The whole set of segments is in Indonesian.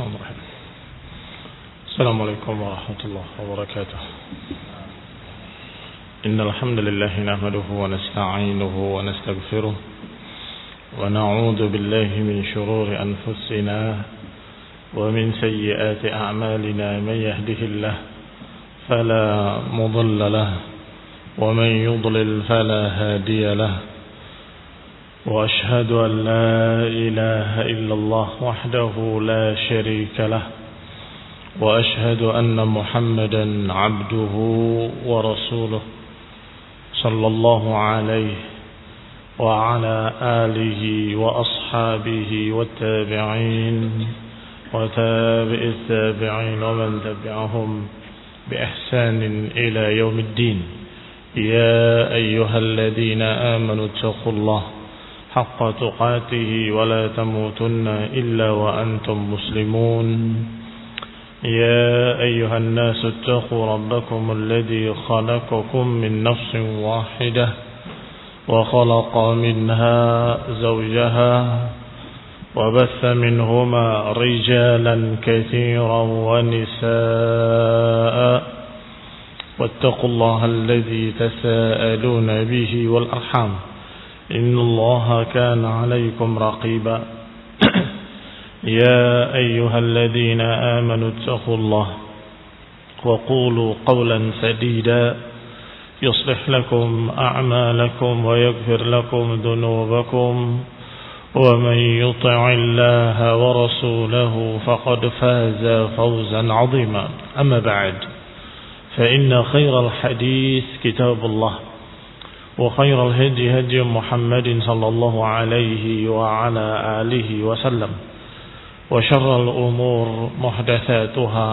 الرحمن الرحيم. السلام عليكم ورحمة الله وبركاته. إن الحمد لله نحمده ونستعينه ونستغفره ونعوذ بالله من شرور أنفسنا ومن سيئات أعمالنا. من يهده الله فلا مضل له ومن يضلل فلا هادي له. وأشهد أن لا إله إلا الله وحده لا شريك له. وأشهد أن محمدا عبده ورسوله صلى الله عليه وعلى آله وأصحابه والتابعين وتابع التابعين ومن تبعهم بإحسان إلى يوم الدين. يا أيها الذين آمنوا اتقوا الله حق تقاته ولا تموتن إلا وأنتم مسلمون. يا أيها الناس اتقوا ربكم الذي خلقكم من نفس واحدة وخلق منها زوجها وبث منهما رجالا كثيرا ونساء واتقوا الله الذي تساءلون به والأرحام إن الله كان عليكم رقيبا. يا أيها الذين آمنوا اتقوا الله وقولوا قولا سديدا يصلح لكم أعمالكم ويغفر لكم ذنوبكم ومن يطع الله ورسوله فقد فاز فوزا عظيما. أما بعد فإن خير الحديث كتاب الله وخير الهدي هدي محمد صلى الله عليه وعلى آله وسلم وشر الأمور محدثاتها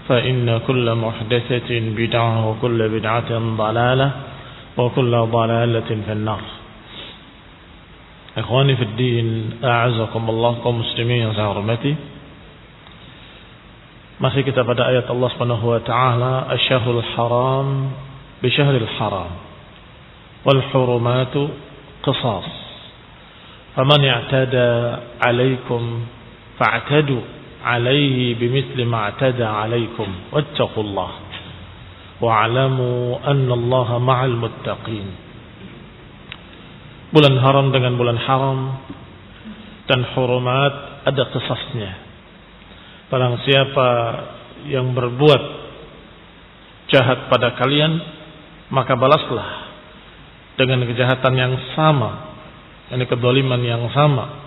فإن كل محدثة بدعة وكل بدعة ضلالة وكل ضلالة في النار. إخواني في الدين أعزكم الله kaum muslimin yang saya hormati. Masih kita pada ayat Allah Subhanahu wa taala, asy-syahrul haram bi syahril haram wal hurumatu qisas. Faman i'tada 'alaikum fa'tadu 'alaihi bimithli ma i'tada 'alaikum wattaqullah wa'lamu annallaha ma'al muttaqin. Bulan haram dengan bulan haram dan hurumat ada qisasnya. Barang siapa yang berbuat jahat pada kalian, maka balaslah dengan kejahatan yang sama, yakni kedzaliman yang sama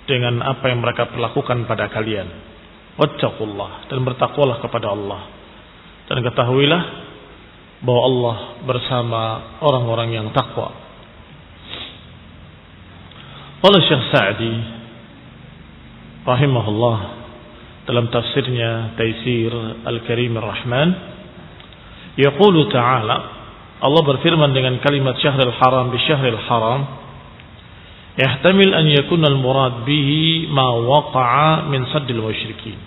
dengan apa yang mereka perlakukan pada kalian. Wattaqullah, dan bertakwalah kepada Allah. Dan ketahuilah bahwa Allah bersama orang-orang yang takwa. Qala Syekh Sa'di rahimahullah dalam tafsirnya Taisir Al-Karim Ar-Rahman, yaqulu ta'ala, Allah berfirman dengan kalimat syahril haram bi syahril haram, yahtamil an yakuna al-murad bihi ma waqa'a min saddil musyrikin.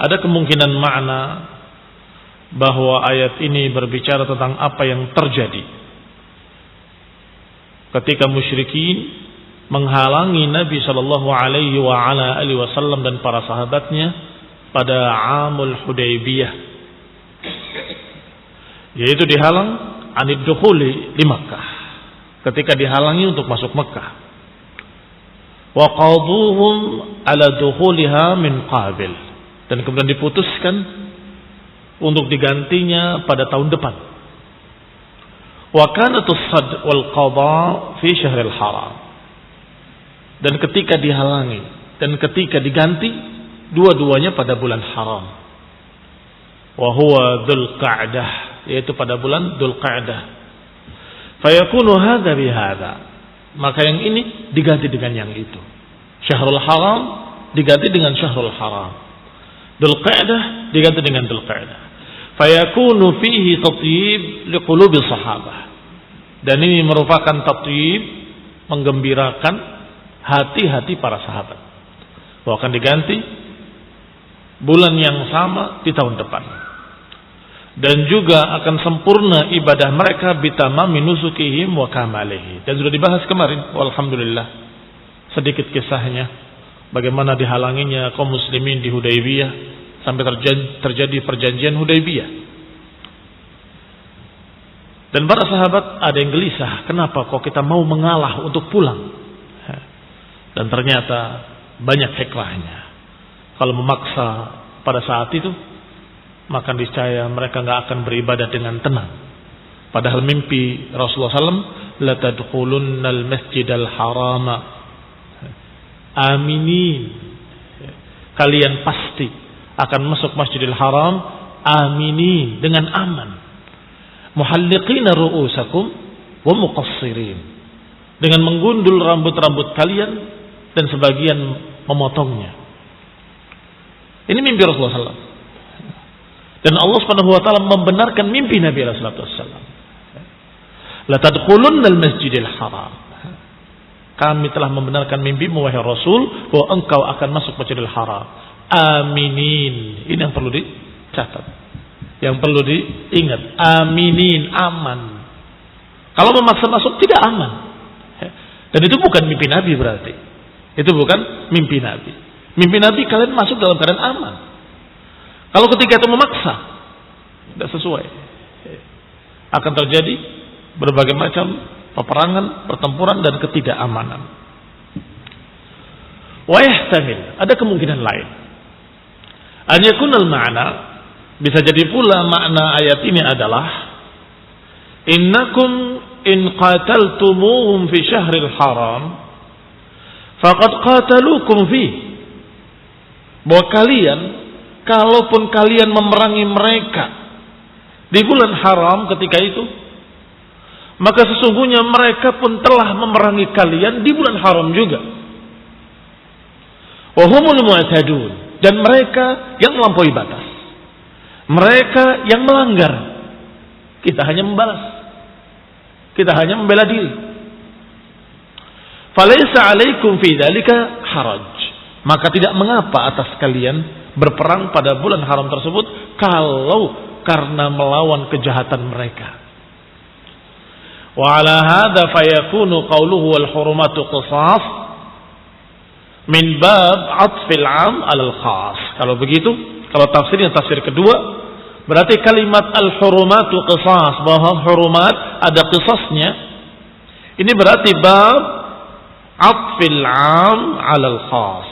Ada kemungkinan makna bahwa ayat ini berbicara tentang apa yang terjadi ketika musyrikin menghalangi Nabi sallallahu alaihi wa ala alihi wasallam dan para sahabatnya pada Amul Hudaybiyah, yaitu dihalang anid dukhuli di Makkah, ketika dihalangi untuk masuk Makkah. Wa qaduhum ala dukhuliha min qabil, dan kemudian diputuskan untuk digantinya pada tahun depan. Wa kanatus sad wal qada fi syahril haram, dan ketika dihalangi dan ketika diganti dua-duanya pada bulan haram. Wa huwa Dzulqa'dah, yaitu pada bulan Dzulqa'dah. Fayakunu hadza bihadza, maka yang ini diganti dengan yang itu. Syahrul haram diganti dengan syahrul haram, Dzulqa'dah diganti dengan Dzulqa'dah. Fayakunu fihi tatyib liqulubi sahabah, dan ini merupakan tatyib, menggembirakan hati-hati para sahabat, bahwa akan diganti bulan yang sama di tahun depan, dan juga akan sempurna ibadah mereka bitamami nusukihim wa kamalihi. Dan sudah dibahas kemarin, walhamdulillah, sedikit kisahnya bagaimana dihalanginya kaum muslimin di Hudaybiyah sampai terjadi perjanjian Hudaybiyah. Dan para sahabat ada yang gelisah, kenapa kok kita mau mengalah untuk pulang? Dan ternyata banyak hikmahnya. Kalau memaksa pada saat itu, maka niscaya mereka nggak akan beribadah dengan tenang. Padahal mimpi Rasulullah SAW, la tadkhulunnal masjidal harama aminin. Kalian pasti akan masuk Masjidil Haram aminin, dengan aman. Muhalliqina ru'usakum wa muqassirin, dengan menggundul rambut-rambut kalian dan sebagian memotongnya. Ini mimpi Rasulullah SAW. Dan Allah Subhanahu wa taala membenarkan mimpi Nabi sallallahu alaihi wasallam. La tadkhulunnal masjidil haram. Kami telah membenarkan mimpimu wahai Rasul bahwa engkau akan masuk Masjidil Haram aminin. Ini yang perlu dicatat, yang perlu diingat. Aminin, aman. Kalau memaksa masuk tidak aman. Dan itu bukan mimpi Nabi berarti. Itu bukan mimpi Nabi. Mimpi Nabi kalian masuk dalam keadaan aman. Kalau ketika itu memaksa, tidak sesuai, akan terjadi berbagai macam peperangan, pertempuran, dan ketidakamanan. Wa yahtamil, ada kemungkinan lain. An yakunal ma'na, bisa jadi pula makna ayat ini adalah innakum in qataltumuhum fi syahril haram faqad qatalukum fi. Bahwa kalian, kalaupun kalian memerangi mereka di bulan haram ketika itu, maka sesungguhnya mereka pun telah memerangi kalian di bulan haram juga. Wa humul mu'tadun, dan mereka yang melampaui batas, mereka yang melanggar. Kita hanya membalas, kita hanya membela diri. Falaysa 'alaikum fi dzalika haraj, maka tidak mengapa atas kalian berperang pada bulan haram tersebut kalau karena melawan kejahatan mereka. Wa ala hadza fayakunu qawluhu wal hurumatu qisas min bab 'athfil 'am 'alal khas. Kalau begitu, kalau tafsirnya tafsir kedua, berarti kalimat al hurumatu qisas, bahwa hurumat ada qisasnya. Ini berarti bab 'athfil 'am 'alal khas.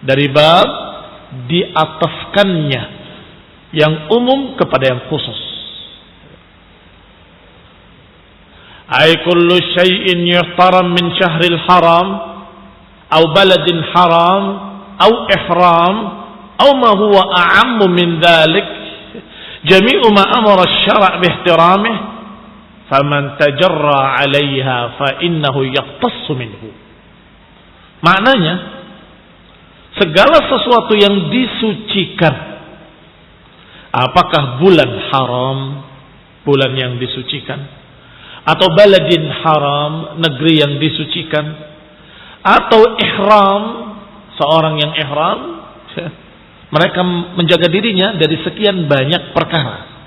Dari bab diatafkannya yang umum kepada yang khusus. Ay kullu syai'in yuhtaram min syahril haram aw baladin haram aw ihram aw ma huwa a'ammu min dhalik jami'u ma amara asy-syara' bi ihtiramih faman tajarra 'alayha fa innahu yaqtassu minhu. Maknanya, segala sesuatu yang disucikan, apakah bulan haram, bulan yang disucikan, atau baladin haram, negeri yang disucikan, atau ihram, seorang yang ihram, mereka menjaga dirinya dari sekian banyak perkara.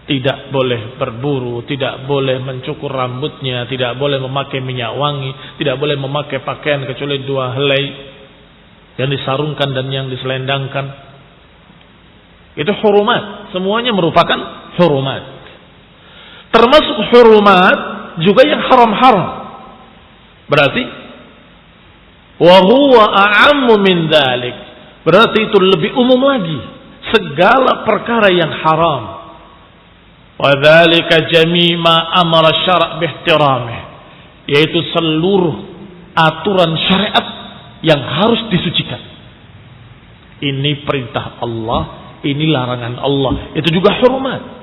Tidak boleh berburu, tidak boleh mencukur rambutnya, tidak boleh memakai minyak wangi, tidak boleh memakai pakaian kecuali 2 helai, yang disarungkan dan yang diselendangkan. Itu hurumat, semuanya merupakan hurumat. Termasuk hurumat juga yang haram-haram. Berarti wa huwa a'ammu min dzalik, berarti itu lebih umum lagi, segala perkara yang haram. Wa dzalika jami' ma amara syara' bi ihtiramih, yaitu seluruh aturan syariat yang harus disucikan. Ini perintah Allah, ini larangan Allah, itu juga hurumat.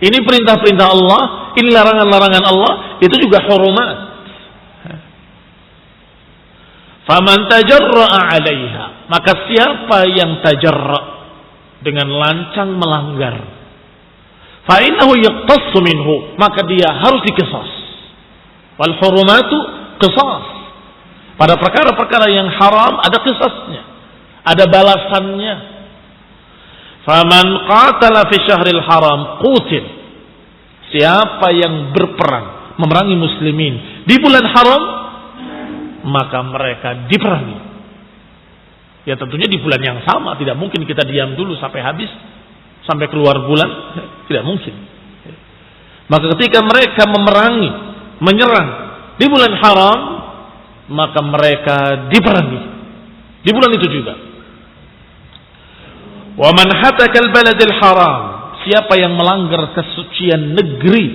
Ini perintah-perintah Allah, ini larangan-larangan Allah, itu juga hurumat. Faman tajarra'a 'alaiha, maka siapa yang tajarra', dengan lancang melanggar, fa innahu yaqtassu minhu, maka dia harus diqisas. Wal hurumatu qisas. Pada perkara-perkara yang haram ada qisasnya, ada balasannya. Faman qatala fi syahril haram qutil. Siapa yang berperang, memerangi muslimin di bulan haram, maka mereka diperangi. Ya tentunya di bulan yang sama, tidak mungkin kita diam dulu sampai habis, sampai keluar bulan, tidak mungkin. Maka ketika mereka memerangi, menyerang di bulan haram, maka mereka diperangi di bulan itu juga. Wa man hatakal baladil haram, siapa yang melanggar kesucian negeri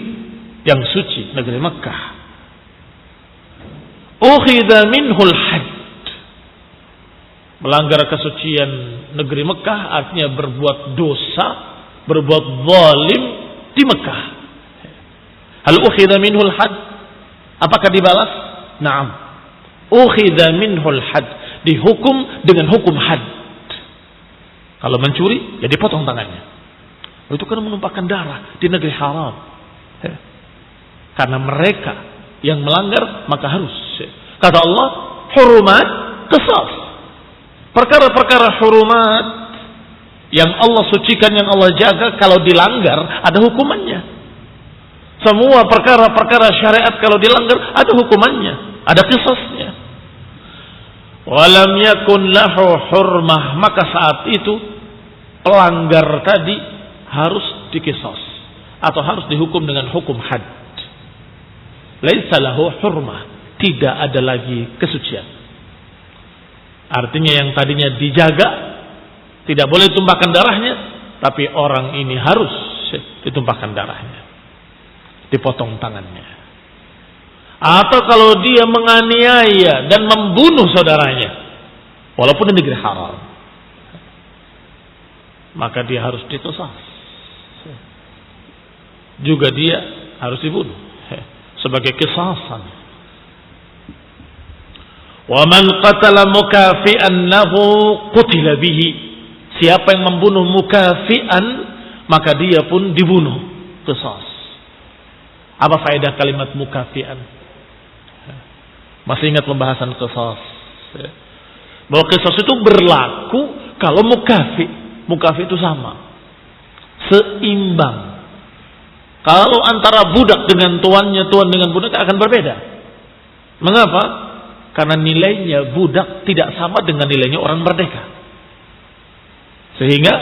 yang suci, negeri Mekah, ukhidha minhul hadd. Melanggar kesucian negeri Mekah artinya berbuat dosa, berbuat zalim di Mekah. Hal ukhidha minhul hadd, apakah dibalas? Naam. Ukhidha minhul hadd, dihukum dengan hukum hadd. Kalau mencuri, ya dipotong tangannya. Itu karena menumpahkan darah di negeri haram. Karena mereka yang melanggar, maka harus. Kata Allah, hurumat qisas. Perkara-perkara hurumat yang Allah sucikan, yang Allah jaga, kalau dilanggar ada hukumannya. Semua perkara-perkara syariat kalau dilanggar ada hukumannya, ada qisasnya. Walam yakun lahu hurmah, maka saat itu pelanggar tadi harus diqisas atau harus dihukum dengan hukum hadd. Laisa lahu hurmah, tidak ada lagi kesucian. Artinya yang tadinya dijaga, tidak boleh ditumpahkan darahnya, tapi orang ini harus ditumpahkan darahnya, dipotong tangannya. Atau kalau dia menganiaya dan membunuh saudaranya, walaupun di negeri haram, maka dia harus diqisas. Juga dia harus dibunuh sebagai qisasan. Wa man qatala mukafi'an lahu qutila bihi. Siapa yang membunuh mukafi'an, maka dia pun dibunuh, qisas. Apa faedah kalimat mukafi'an? Masih ingat pembahasan qisas? Bahwa qisas itu berlaku kalau mukafi. Mukafi itu sama, seimbang. Kalau antara budak dengan tuannya, tuan dengan budak akan berbeda. Mengapa? Karena nilainya budak tidak sama dengan nilainya orang merdeka. Sehingga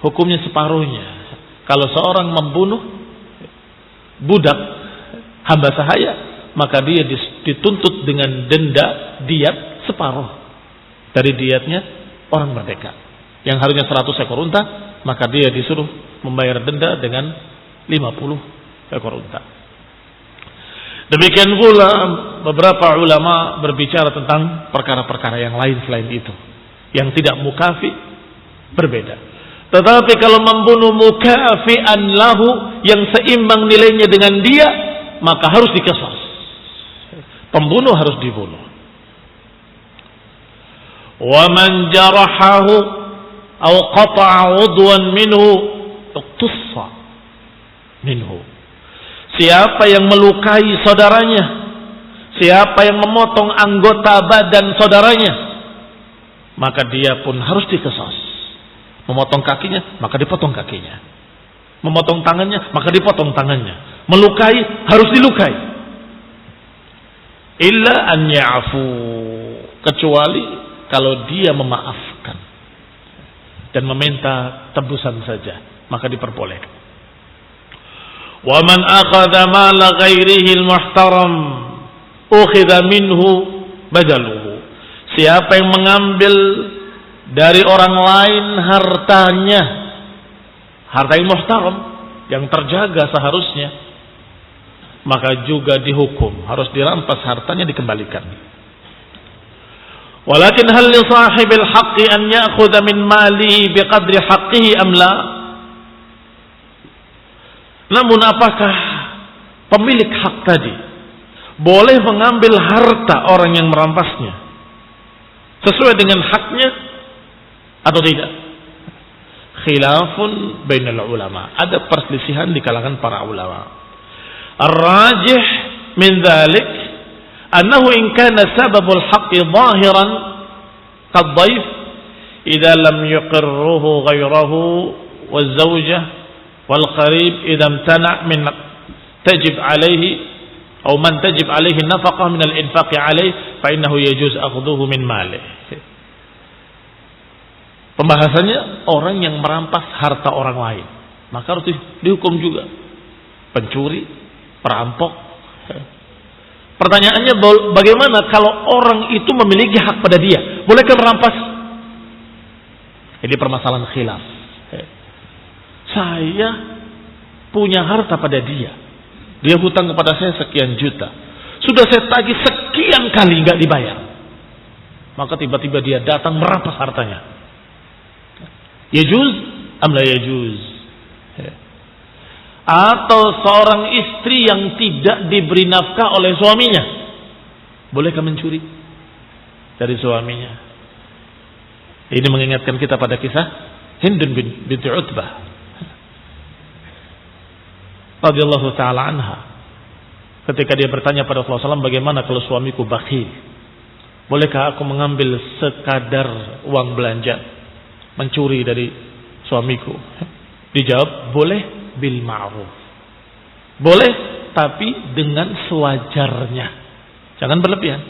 hukumnya separuhnya. Kalau seorang membunuh budak hamba sahaya, maka dia dituntut dengan denda diat separuh dari diatnya orang merdeka. Yang harusnya 100 ekor unta, maka dia disuruh membayar denda dengan 50 ekor unta. Demikian pula beberapa ulama berbicara tentang perkara-perkara yang lain selain itu, yang tidak mukafi, berbeda. Tetapi kalau membunuh mukafi'an lahu, yang seimbang nilainya dengan dia, maka harus diqisas. Pembunuh harus dibunuh. Wa man jarahahu aw qata'a 'udwan minhu uqtassa minhu. Siapa yang melukai saudaranya, siapa yang memotong anggota badan saudaranya, maka dia pun harus diqisas. Memotong kakinya, maka dipotong kakinya. Memotong tangannya, maka dipotong tangannya. Melukai, harus dilukai. Illa an ya'fu, kecuali kalau dia memaafkan dan meminta tebusan saja, maka diperbolehkan. Wa man akhadha mala ghairihi al-muhtaram ukhidha minhu badaluhu. Siapa yang mengambil dari orang lain hartanya, harta yang muhtaram, yang terjaga seharusnya, maka juga dihukum, harus dirampas hartanya, dikembalikan. Walakin hal li sahibil haqqi an ya'khudha min malihi biqadri haqqihi am la? Namun apakah pemilik hak tadi boleh mengambil harta orang yang merampasnya sesuai dengan haknya atau tidak? Khilafun bainal ulama, ada perselisihan di kalangan para ulama. Ar-rajih min dzalik annahu in kana sababul haqqi zahiran kadhaif idza lam yuqirruhu ghayruhu waz-zawjah wal qarib idza imtana' min tajib alaihi Atau man tajib alaihi nafaqah min al-infaqi alaihi fa innahu yajuz akhdhuhu min malih. Pembahasannya orang yang merampas harta orang lain, maka harus dihukum juga. Pencuri, perampok. Pertanyaannya bagaimana kalau orang itu memiliki hak pada dia? Bolehkah merampas? Ini permasalahan khilaf. Saya punya harta pada dia. Dia hutang kepada saya sekian juta. Sudah saya tagih sekian kali nggak dibayar. Maka tiba-tiba dia datang merampas hartanya. Yajuz am la yajuz? Atau seorang istri yang tidak diberi nafkah oleh suaminya, bolehkah mencuri dari suaminya? Ini mengingatkan kita pada kisah Hindun binti Utbah radhiyallahu taala anha. Ketika dia bertanya pada Rasulullah SAW, bagaimana kalau suamiku bakhil? Bolehkah aku mengambil sekadar uang belanja, mencuri dari suamiku? Dijawab, boleh bil ma'ruf. Boleh, tapi dengan sewajarnya. Jangan berlebihan.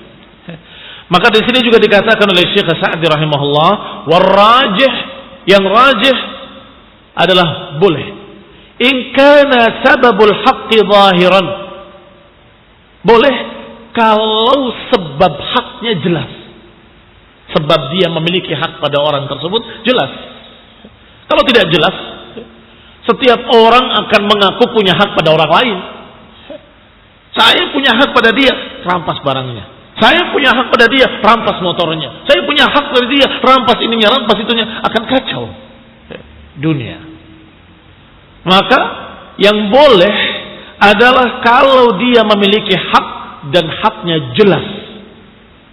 Maka di sini juga dikatakan oleh Syekh Sa'di rahimahullah, warrajih, yang rajih adalah boleh. In kana sababul haqqi zahiran. Boleh kalau sebab haknya jelas. Sebab dia memiliki hak pada orang tersebut jelas. Kalau tidak jelas, setiap orang akan mengaku punya hak pada orang lain. Saya punya hak pada dia, rampas barangnya. Saya punya hak pada dia, rampas motornya. Saya punya hak pada dia, rampas ininya, rampas itunya. Akan kacau dunia. Maka yang boleh adalah kalau dia memiliki hak dan haknya jelas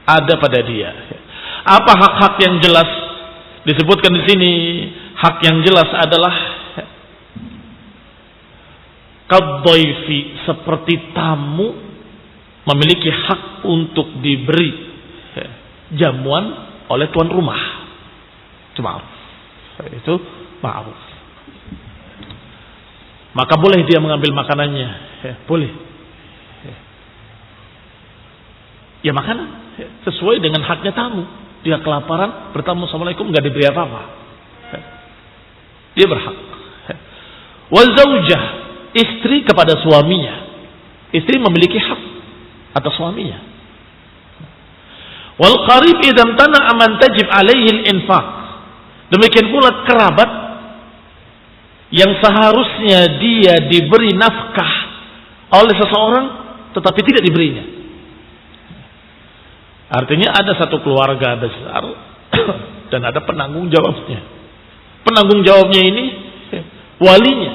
ada pada dia. Apa hak-hak yang jelas? Disebutkan di sini, hak yang jelas adalah kadhaifi, seperti tamu memiliki hak untuk diberi jamuan oleh tuan rumah. Itu ma'ruf. Itu ma'ruf. Maka boleh dia mengambil makanannya. Boleh. Ya makanan sesuai dengan haknya tamu. Dia kelaparan, bertamu, assalamualaikum, nggak diberi apa-apa. Dia berhak. Wa zaujah, istri kepada suaminya. Istri memiliki hak atas suaminya. Wal qarib idzam tana'a man tajib alaihi al-infaq. Demikian pula kerabat yang seharusnya dia diberi nafkah oleh seseorang tetapi tidak diberinya. Artinya ada satu keluarga besar dan ada penanggung jawabnya. Penanggung jawabnya ini walinya.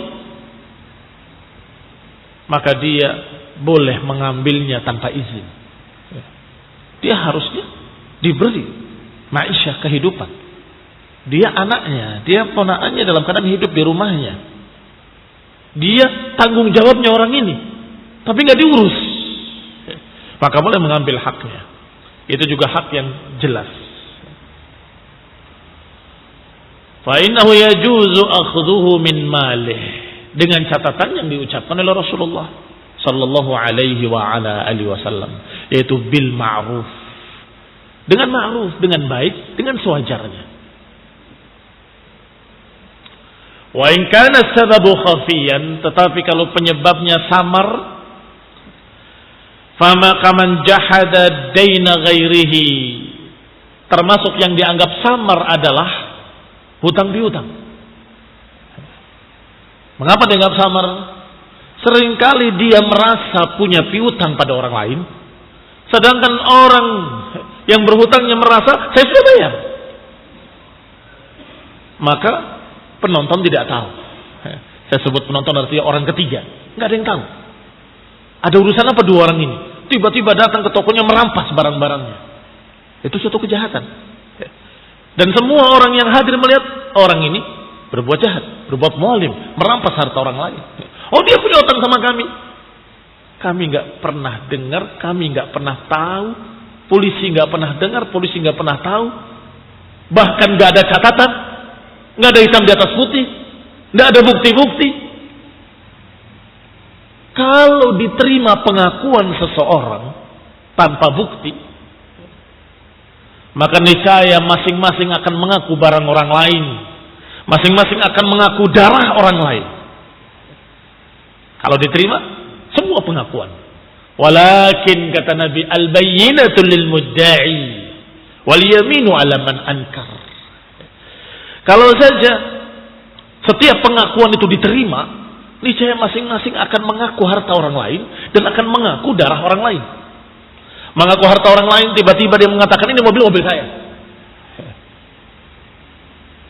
Maka dia boleh mengambilnya tanpa izin. Dia harusnya diberi ma'isyah, kehidupan. Dia anaknya, dia ponakannya dalam keadaan hidup di rumahnya. Dia tanggung jawabnya orang ini, tapi nggak diurus. Maka boleh mengambil haknya. Itu juga hak yang jelas. Fa innahu yajuzu akhdhuhu min malih, dengan catatan yang diucapkan oleh Rasulullah sallallahu alaihi wa ala alihi wasallam, yaitu bil ma'ruf. Dengan ma'ruf, dengan baik, dengan sewajarnya. Wa in kana sababu khafiyan, tetapi kalau penyebabnya samar, fama kaman jahada daina ghairihi, termasuk yang dianggap samar adalah hutang piutang. Mengapa dianggap samar? Seringkali dia merasa punya piutang pada orang lain, sedangkan orang yang berhutangnya merasa saya sudah bayar. Maka penonton tidak tahu. Saya sebut penonton artinya orang ketiga, nggak ada yang tahu. Ada urusan apa dua orang ini? Tiba-tiba datang ke tokonya merampas barang-barangnya. Itu suatu kejahatan. Dan semua orang yang hadir melihat orang ini berbuat jahat, berbuat zalim, merampas harta orang lain. Oh, dia punya utang sama kami. Kami nggak pernah dengar, kami nggak pernah tahu, polisi nggak pernah dengar, polisi nggak pernah tahu, bahkan nggak ada catatan, nggak ada hitam di atas putih, nggak ada bukti-bukti. kalau diterima pengakuan seseorang tanpa bukti, maka niscaya masing-masing akan mengaku barang orang lain, masing-masing akan mengaku darah orang lain. Kalau diterima semua pengakuan. Walakin kata Nabi, al-bayyinatu lil mudda'i wal yaminu 'ala man ankar. Kalau saja setiap pengakuan itu diterima, niscaya masing-masing akan mengaku harta orang lain dan akan mengaku darah orang lain. Mengaku harta orang lain, tiba-tiba dia mengatakan ini mobil saya.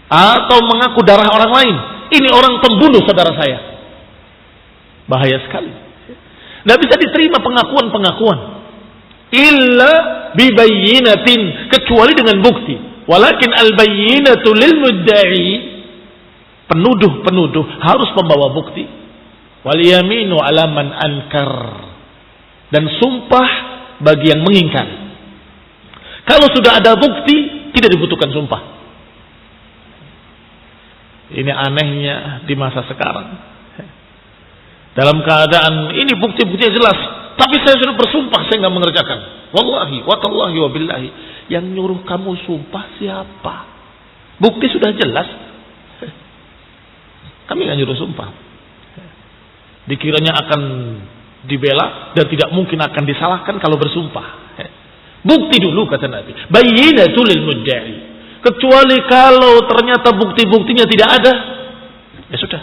Atau mengaku darah orang lain, ini orang pembunuh saudara saya. Bahaya sekali. Tidak bisa diterima pengakuan-pengakuan illa bibayyinatin, kecuali dengan bukti. Walakin al-bayyinatu lil mudda'i, penuduh harus membawa bukti. Wal yaminu 'ala man ankar, dan sumpah bagi yang mengingkar. Kalau sudah ada bukti, tidak dibutuhkan sumpah. Ini anehnya di masa sekarang. Dalam keadaan ini bukti-buktinya jelas, tapi saya sudah bersumpah saya nggak mengerjakan. Wallahi, watallahi, wabillahi. Yang nyuruh kamu sumpah siapa? Bukti sudah jelas. Kami nggak nyuruh sumpah. Dikiranya akan dibela dan tidak mungkin akan disalahkan kalau bersumpah. Bukti dulu kata Nabi. Bayyinatul lil mudda'i. Kecuali kalau ternyata bukti-buktinya tidak ada, ya sudah.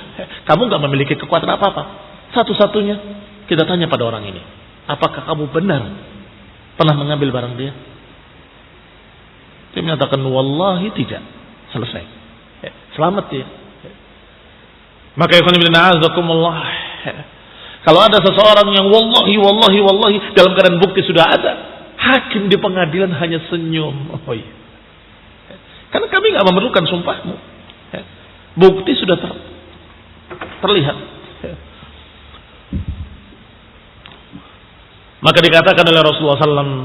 Kamu nggak memiliki kekuatan apa-apa. Satu-satunya kita tanya pada orang ini, apakah kamu benar pernah mengambil barang dia? Dia menyatakan wallahi tidak. Selesai. Selamat dia. Maka ikhwan fillah azakumullah, kalau ada seseorang yang wallahi dalam keadaan bukti sudah ada, hakim di pengadilan hanya senyum. Oh iya. Karena kami nggak memerlukan sumpahmu. Bukti sudah terlihat. Maka dikatakan oleh Rasulullah SAW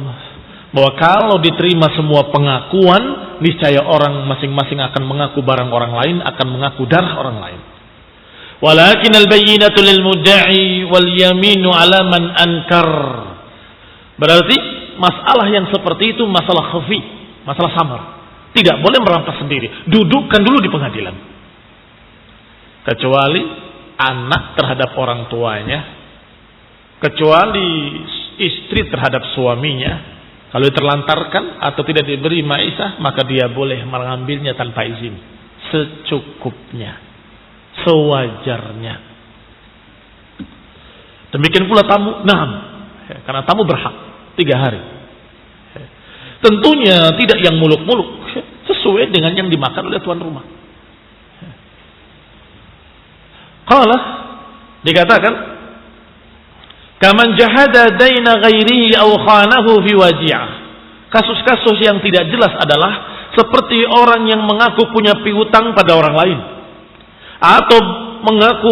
bahwa kalau diterima semua pengakuan, niscaya orang masing-masing akan mengaku barang orang lain, akan mengaku darah orang lain. Walakin al-bayyinatu lil mudda'i wal yaminu 'ala man ankar. Berarti masalah yang seperti itu masalah khafi, masalah samar. Tidak boleh merampas sendiri. Dudukkan dulu di pengadilan. Kecuali anak terhadap orang tuanya, kecuali istri terhadap suaminya. Kalau terlantarkan atau tidak diberi maisah, maka dia boleh mengambilnya tanpa izin, secukupnya, sewajarnya. Demikian pula tamu, karena tamu berhak 3 hari. Tentunya tidak yang muluk-muluk, sesuai dengan yang dimakan oleh tuan rumah. Qala, dikatakan, kaman jahada daina ghairihi aw khanahu fi waji'ah. Kasus-kasus yang tidak jelas adalah seperti orang yang mengaku punya piutang pada orang lain, atau mengaku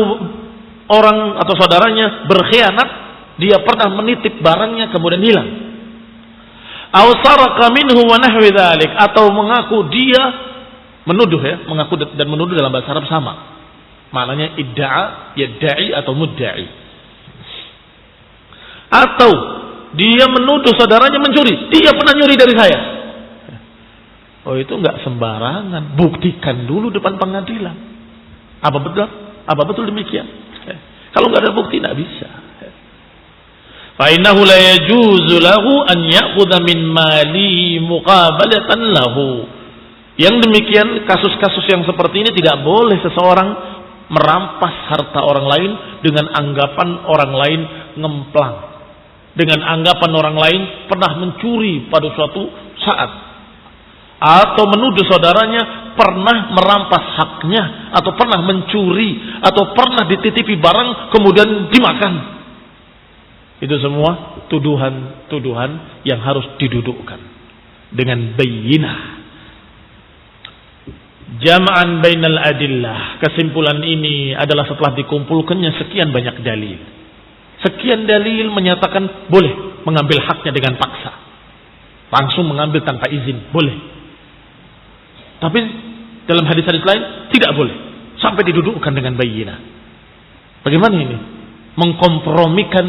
orang atau saudaranya berkhianat, dia pernah menitip barangnya kemudian hilang. Aw saraka minhu wa nahwi dzalik, atau mengaku dia menuduh, mengaku dan menuduh dalam bahasa Arab sama. Maknanya idda'a, yadda'i atau mudda'i. Atau dia menuduh saudaranya mencuri, dia pernah nyuri dari saya. Oh, itu enggak sembarangan, buktikan dulu depan pengadilan. Apa betul? Apa betul demikian? Kalau enggak ada bukti enggak bisa. Fa innahu la yajuzu lahu an ya'khudha min mali muqabalatan lahu. Yang demikian, kasus-kasus yang seperti ini tidak boleh seseorang merampas harta orang lain dengan anggapan orang lain ngemplang, dengan anggapan orang lain pernah mencuri pada suatu saat, atau menuduh saudaranya pernah merampas haknya, atau pernah mencuri, atau pernah dititipi barang kemudian dimakan. Itu semua tuduhan-tuduhan yang harus didudukkan dengan bayyinah. Jama'an bainal adillah. Kesimpulan ini adalah setelah dikumpulkannya sekian banyak dalil. Sekian dalil menyatakan boleh mengambil haknya dengan paksa. Langsung mengambil tanpa izin, boleh. Tapi dalam hadis-hadis lain tidak boleh. Sampai didudukkan dengan bayyinah. Bagaimana ini? mengkompromikan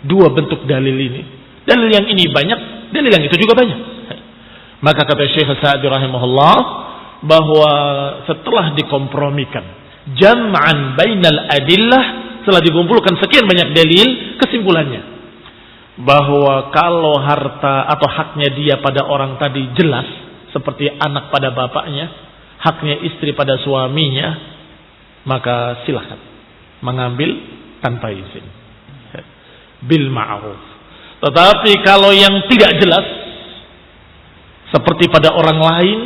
dua bentuk dalil ini. Dalil yang ini banyak, dalil yang itu juga banyak. Maka kata Syekh Sa'di rahimahullah bahwa setelah dikompromikan jam'an bainal adillah, setelah dikumpulkan sekian banyak dalil, kesimpulannya bahwa kalau harta atau haknya dia pada orang tadi jelas, seperti anak pada bapaknya, haknya istri pada suaminya, maka silahkan mengambil tanpa izin bil ma'ruf. Tetapi kalau yang tidak jelas, seperti pada orang lain,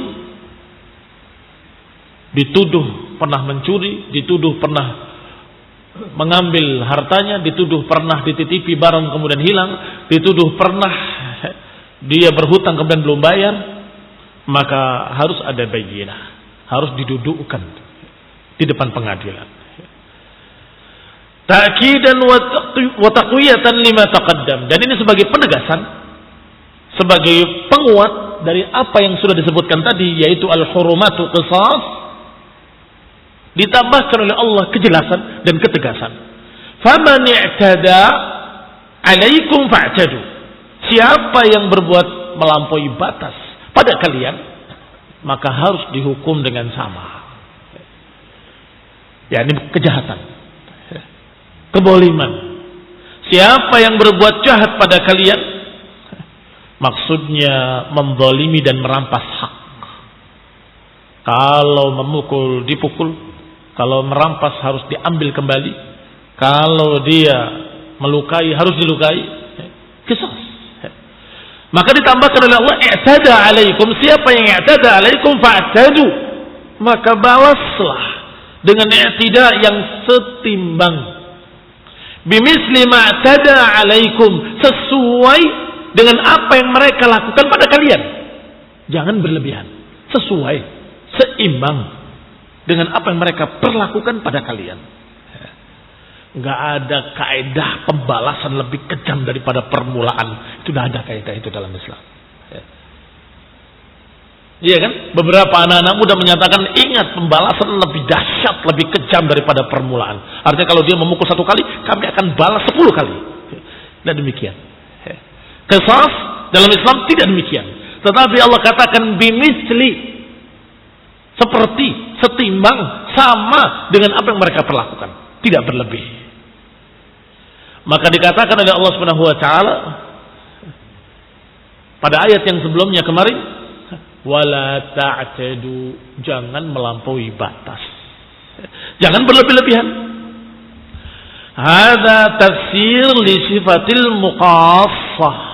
dituduh pernah mencuri, dituduh pernah mengambil hartanya, dituduh pernah dititipi barang kemudian hilang, dituduh pernah dia berhutang kemudian belum bayar, maka harus ada bayyinah, harus didudukkan di depan pengadilan. Ta'kidan wa taqwiyatan lima taqaddam. Dan ini sebagai penegasan, sebagai penguat dari apa yang sudah disebutkan tadi, yaitu al-hurumatu qisas, ditambahkan oleh Allah kejelasan dan ketegasan. Faman i'tada 'alaikum fa'tadu. Siapa yang berbuat melampaui batas pada kalian, maka harus dihukum dengan sama. Ya, ini kejahatan, keboliman. Siapa yang berbuat jahat pada kalian, maksudnya menzalimi dan merampas hak. Kalau memukul dipukul, kalau merampas harus diambil kembali, kalau dia melukai harus dilukai. Qisas. Maka ditambahkan oleh Allah, i'tada 'alaikum, siapa yang i'tada 'alaikum fa'tadu, maka balaslah dengan i'tida yang setimbang. Bimisli ma'tada 'alaikum, sesuai dengan apa yang mereka lakukan pada kalian. Jangan berlebihan, sesuai, seimbang dengan apa yang mereka perlakukan pada kalian. Enggak ada kaidah pembalasan lebih kejam daripada permulaan. Itu tidak ada kaidah itu dalam Islam. Iya kan? Beberapa anak-anak muda menyatakan, ingat, pembalasan lebih dahsyat, lebih kejam daripada permulaan. Artinya kalau dia memukul 1 kali, kami akan balas 10 kali. Tidak demikian. Qisas dalam Islam tidak demikian. Tetapi Allah katakan bimisli, seperti, setimbang, sama dengan apa yang mereka perlakukan, tidak berlebih. Maka dikatakan oleh Allah Subhanahu wa taala pada ayat yang sebelumnya kemarin, wala ta'tadu, jangan melampaui batas, jangan berlebih-lebihan. Hadza tafsir li sifatil muqassah.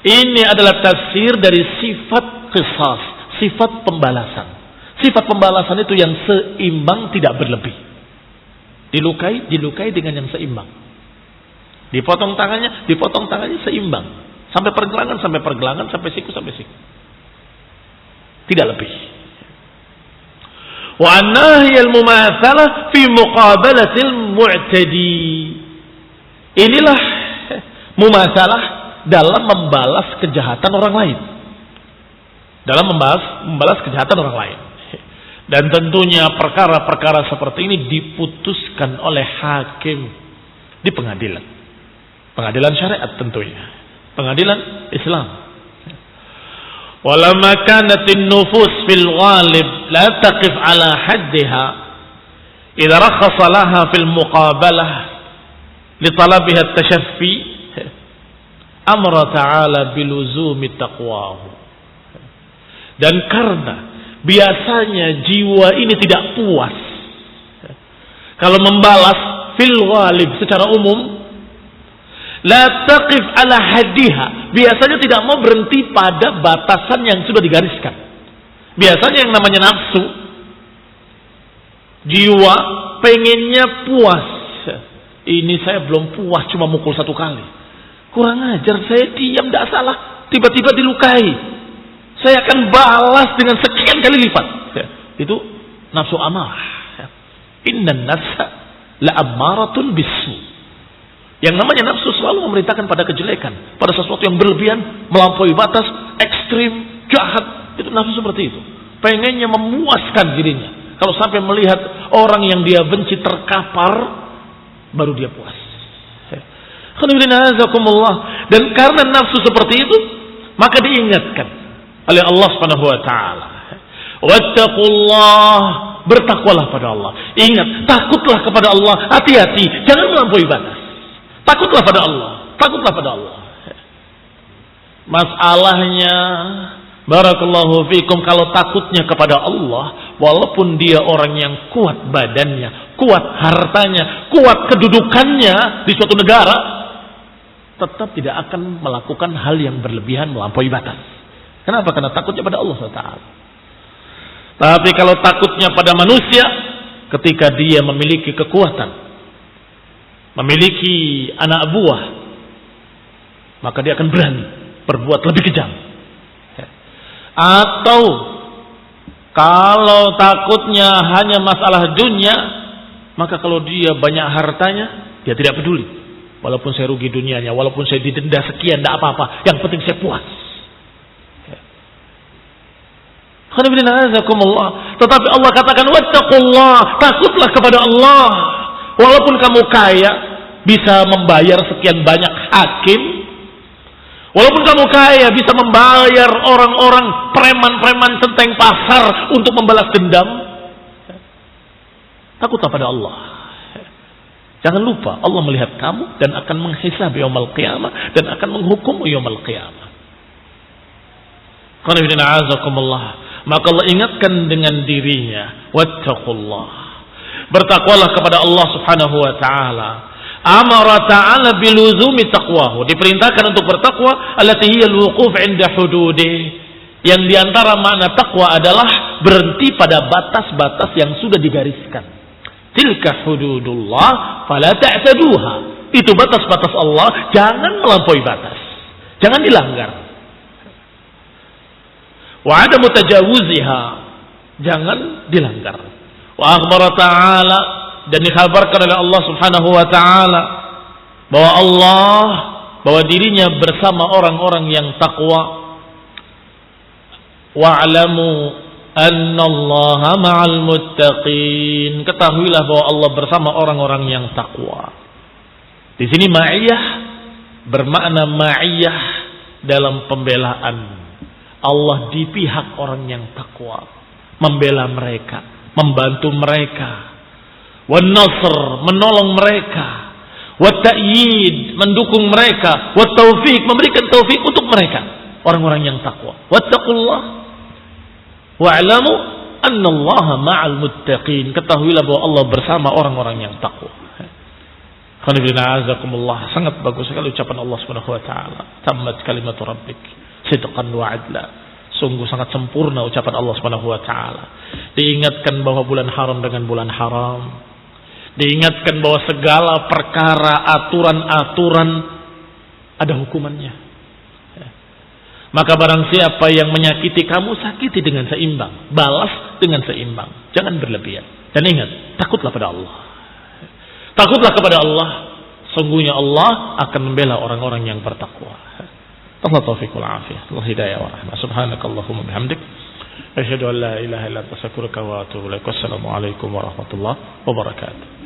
Ini adalah tafsir dari sifat qisas, sifat pembalasan. Sifat pembalasan itu yang seimbang, tidak berlebih. Dilukai dengan yang seimbang. Dipotong tangannya seimbang. Sampai pergelangan, sampai siku. Tidak lebih. Wa annahiyal mumatsalah fi muqabalatil mu'tadi. Inilah mumatsalah dalam membalas kejahatan orang lain. Dalam membalas kejahatan orang lain. Dan tentunya perkara-perkara seperti ini diputuskan oleh hakim di pengadilan. Pengadilan syariat tentunya. Pengadilan Islam. Walamma kanatin nufus fil ghalib la taqif ala haddiha idza rakhasa laha fil muqabalah li talabiha at-tashaffi amara ta'ala biluzumi taqwahu. Dan karena biasanya jiwa ini tidak puas kalau membalas fil ghalib secara umum, la taqif ala haddiha, biasanya tidak mau berhenti pada batasan yang sudah digariskan. Biasanya yang namanya nafsu, jiwa pengennya puas. Ini saya belum puas, cuma mukul 1 kali, kurang ajar, saya diam, tidak salah, tiba-tiba dilukai, saya akan balas dengan sekian kali lipat. Itu nafsu amarah. Innan nafsa la ammaratun bisu. Yang namanya nafsu selalu memerintahkan pada kejelekan, pada sesuatu yang berlebihan, melampaui batas, ekstrim, jahat. Itu nafsu seperti itu. Pengennya memuaskan dirinya. Kalau sampai melihat orang yang dia benci terkapar, baru dia puas. Dan karena nafsu seperti itu, maka diingatkan oleh Allah Subhanahu wa taala. Wattaqullah, bertakwalah pada Allah. Ingat, takutlah kepada Allah, hati-hati, jangan melampaui batas. Takutlah pada Allah, takutlah pada Allah. Masalahnya, barakallahu fikum, kalau takutnya kepada Allah, walaupun dia orang yang kuat badannya, kuat hartanya, kuat kedudukannya di suatu negara, tetap tidak akan melakukan hal yang berlebihan melampaui batas. Kenapa? Karena takutnya pada Allah SWT. Tapi kalau takutnya pada manusia, ketika dia memiliki kekuatan, memiliki anak buah, maka dia akan berani berbuat lebih kejam. Atau kalau takutnya hanya masalah dunia, maka kalau dia banyak hartanya, dia tidak peduli. Walaupun saya rugi dunianya, walaupun saya didenda sekian, tidak apa-apa. Yang penting saya puas. Tetapi Allah katakan, wattaqullah, takutlah kepada Allah. Walaupun kamu kaya, bisa membayar sekian banyak hakim, walaupun kamu kaya, bisa membayar orang-orang preman-preman centeng pasar untuk membalas dendam, takutlah pada Allah. Jangan lupa, Allah melihat kamu dan akan menghisab yaumul qiyamah dan akan menghukum yaumul qiyamah. Maka Allah ingatkan dengan dirinya, wattaqullah, bertakwalah kepada Allah Subhanahu wa taala. Amara ta'ala biluzumi taqwahu, diperintahkan untuk bertakwa, allati hiya alwuquf 'inda hududih, yang diantara makna takwa adalah berhenti pada batas-batas yang sudah digariskan. Tilka hududullah fala ta'taduha, itu batas-batas Allah, jangan melampaui batas, jangan dilanggar. Wa adamu tajawuziha, jangan dilanggar. Wa akhbara ta'ala, dan dikhabarkan oleh Allah Subhanahu wa taala bahwa dirinya bersama orang-orang yang takwa. Wa'lamu annallaha ma'al muttaqin, ketahuilah bahwa Allah bersama orang-orang yang takwa. Di sini ma'iyah bermakna ma'iyah dalam pembelaan. Allah di pihak orang yang takwa, membela mereka, membantu mereka. Wan nasr, menolong mereka. Wat ta'yid, mendukung mereka. Wat taufiq, memberikan taufik untuk mereka, orang-orang yang takwa. Wattaqullah wa'lamu annallaha ma'al muttaqin, ketahuilah bahwa Allah bersama orang-orang yang takwa. Sangat bagus sekali ucapan Allah Subhanahu wa taala. Tammat kalimatu rabbik sidqan wa adla. Sungguh sangat sempurna ucapan Allah Subhanahu wa taala. Diingatkan bahwa bulan haram dengan bulan haram. Diingatkan bahwa segala perkara, aturan-aturan ada hukumannya. Maka barang siapa yang menyakiti kamu, sakiti dengan seimbang, balas dengan seimbang, jangan berlebihan. Dan ingat, takutlah pada Allah. Takutlah kepada Allah. Sungguhnya Allah akan membela orang-orang yang bertakwa. Allah taufiq wal afiyah, Allah hidayah wa rahmah. Subhanakallahumma bihamdik, asyhadu an la ilaha illa anta astaghfiruka wa atubu ilaik. Wassalamu alaikum warahmatullahi wabarakatuh.